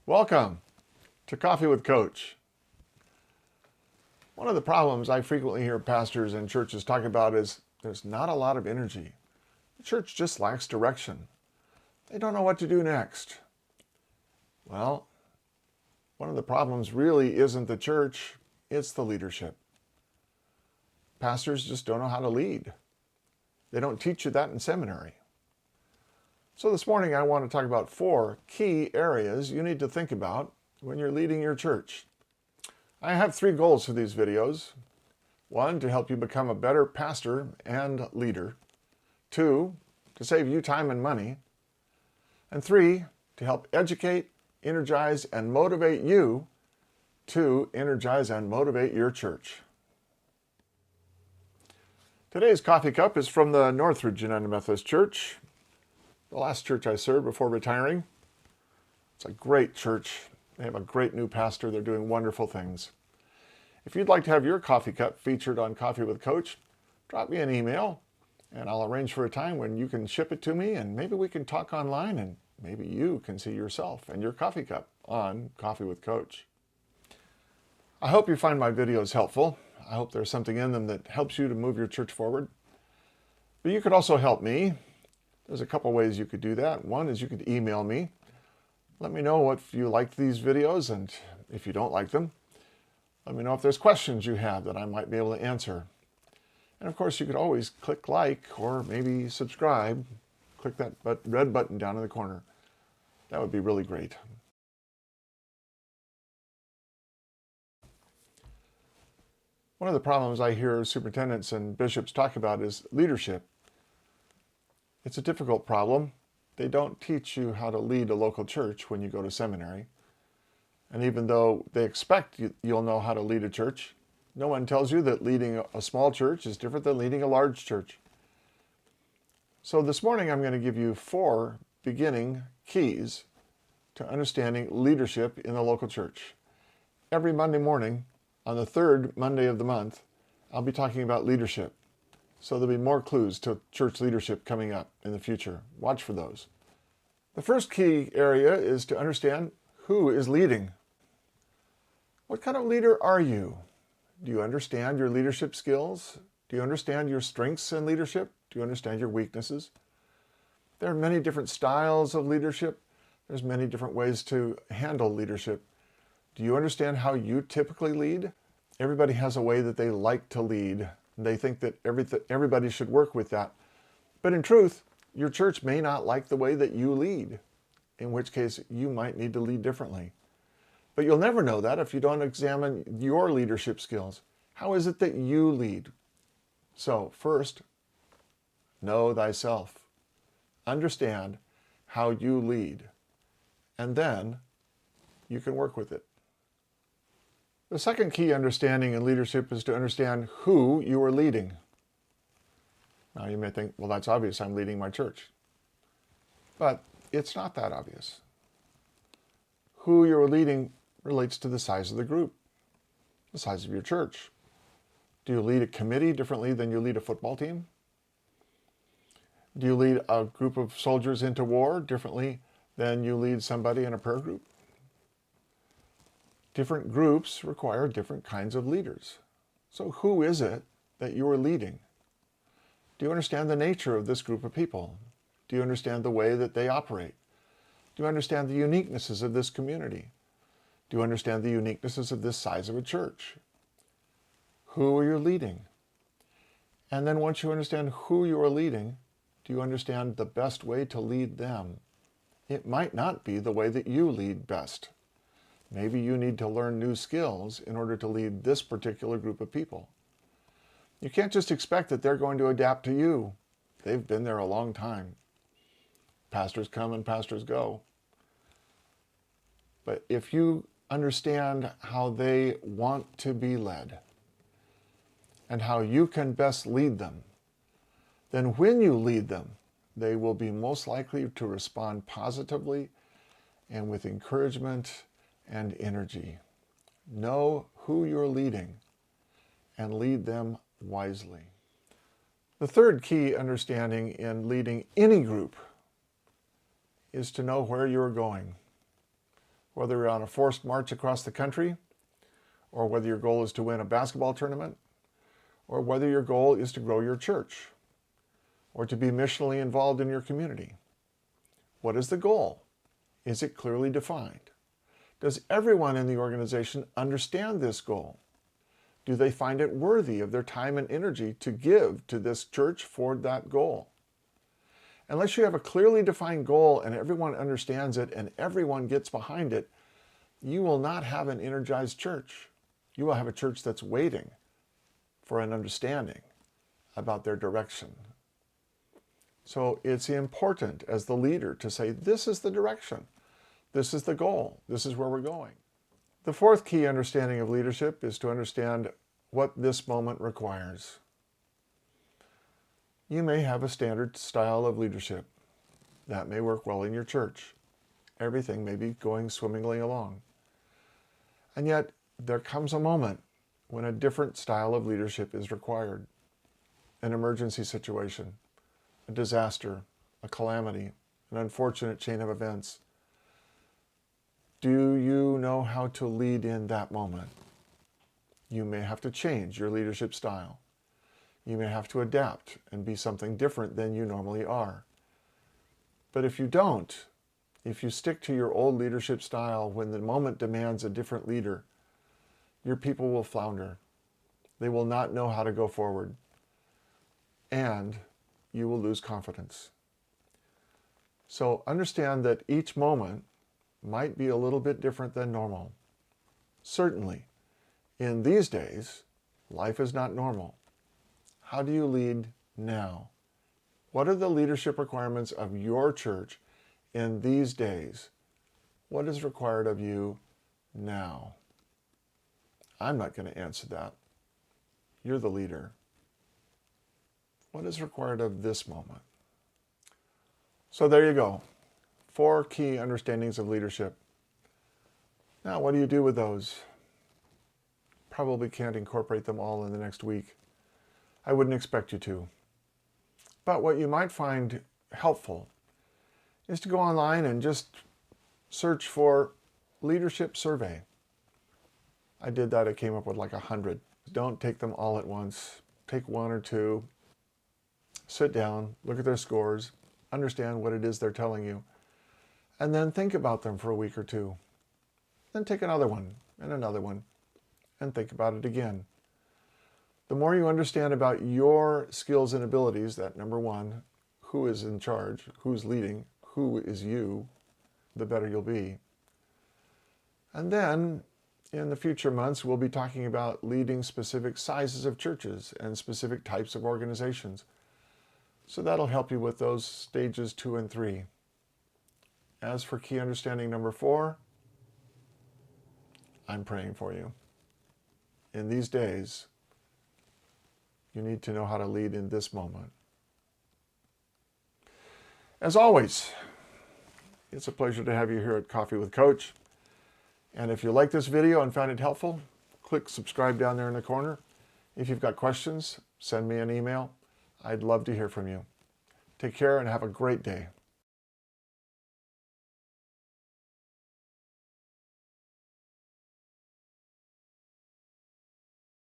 Welcome to Coffee with Coach. One of the problems I frequently hear pastors and churches talk about is there's not a lot of energy. The church just lacks direction. They don't know what to do next. Well, one of the problems really isn't the church, it's the leadership. Pastors just don't know how to lead. They don't teach you that in seminary. So this morning I want to talk about 4 key areas you need to think about when you're leading your church. I have 3 goals for these videos. 1, to help you become a better pastor and leader. 2, to save you time and money. And 3, to help educate, energize, and motivate you to energize and motivate your church. Today's coffee cup is from the Northridge United Methodist Church, the last church I served before retiring. It's a great church. They have a great new pastor. They're doing wonderful things. If you'd like to have your coffee cup featured on Coffee with Coach, drop me an email and I'll arrange for a time when you can ship it to me, and maybe we can talk online and maybe you can see yourself and your coffee cup on Coffee with Coach. I hope you find my videos helpful. I hope there's something in them that helps you to move your church forward. But you could also help me. There's a couple ways you could do that. One is you could email me. Let me know if you liked these videos, and if you don't like them, let me know if there's questions you have that I might be able to answer. And of course, you could always click like or maybe subscribe. Click that red button down in the corner. That would be really great. One of the problems I hear superintendents and bishops talk about is leadership. It's a difficult problem. They don't teach you how to lead a local church when you go to seminary. And even though they expect you'll know how to lead a church, no one tells you that leading a small church is different than leading a large church. So this morning I'm going to give you 4 beginning keys to understanding leadership in the local church. Every Monday morning, on the 3rd Monday of the month, I'll be talking about leadership. So there'll be more clues to church leadership coming up in the future. Watch for those. The first key area is to understand who is leading. What kind of leader are you? Do you understand your leadership skills? Do you understand your strengths in leadership? Do you understand your weaknesses? There are many different styles of leadership. There's many different ways to handle leadership. Do you understand how you typically lead? Everybody has a way that they like to lead. They think that everybody should work with that. But in truth, your church may not like the way that you lead, in which case you might need to lead differently. But you'll never know that if you don't examine your leadership skills. How is it that you lead? So first, know thyself. Understand how you lead. And then you can work with it. The second key understanding in leadership is to understand who you are leading. Now you may think, well, that's obvious, I'm leading my church. But it's not that obvious. Who you're leading relates to the size of the group, the size of your church. Do you lead a committee differently than you lead a football team? Do you lead a group of soldiers into war differently than you lead somebody in a prayer group? Different groups require different kinds of leaders. So who is it that you are leading? Do you understand the nature of this group of people? Do you understand the way that they operate? Do you understand the uniquenesses of this community? Do you understand the uniquenesses of this size of a church? Who are you leading? And then once you understand who you are leading, do you understand the best way to lead them? It might not be the way that you lead best. Maybe you need to learn new skills in order to lead this particular group of people. You can't just expect that they're going to adapt to you. They've been there a long time. Pastors come and pastors go. But if you understand how they want to be led and how you can best lead them, then when you lead them, they will be most likely to respond positively and with encouragement and energy. Know who you're leading and lead them wisely. The third key understanding in leading any group is to know where you're going. whether you're on a forced march across the country, or whether your goal is to win a basketball tournament, or whether your goal is to grow your church, or to be missionally involved in your community. What is the goal? Is it clearly defined? Does everyone in the organization understand this goal? Do they find it worthy of their time and energy to give to this church for that goal? Unless you have a clearly defined goal and everyone understands it and everyone gets behind it, you will not have an energized church. You will have a church that's waiting for an understanding about their direction. So it's important as the leader to say, this is the direction, this is the goal, this is where we're going. The fourth key understanding of leadership is to understand what this moment requires. You may have a standard style of leadership. That may work well in your church. Everything may be going swimmingly along. And yet, there comes a moment when a different style of leadership is required. An emergency situation, a disaster, a calamity, an unfortunate chain of events. Do you know how to lead in that moment? You may have to change your leadership style. You may have to adapt and be something different than you normally are. But if you don't, if you stick to your old leadership style when the moment demands a different leader, your people will flounder. They will not know how to go forward. And you will lose confidence. So understand that each moment might be a little bit different than normal. Certainly, in these days, life is not normal. How do you lead now? What are the leadership requirements of your church in these days? What is required of you now? I'm not going to answer that. You're the leader. What is required of this moment? So there you go. 4 key understandings of leadership. Now, what do you do with those? Probably can't incorporate them all in the next week. I wouldn't expect you to. But what you might find helpful is to go online and just search for leadership survey. I did that. I came up with like 100. Don't take them all at once. Take 1 or 2. Sit down, look at their scores, understand what it is they're telling you, and then think about them for a week or 2. Then take another one, and think about it again. The more you understand about your skills and abilities, that number 1, who is in charge, who's leading, who is you, the better you'll be. And then, in the future months, we'll be talking about leading specific sizes of churches and specific types of organizations. So that'll help you with those stages 2 and 3. As for key understanding number 4, I'm praying for you. In these days, you need to know how to lead in this moment. As always, it's a pleasure to have you here at Coffee with Coach. And if you like this video and found it helpful, click subscribe down there in the corner. If you've got questions, send me an email. I'd love to hear from you. Take care and have a great day.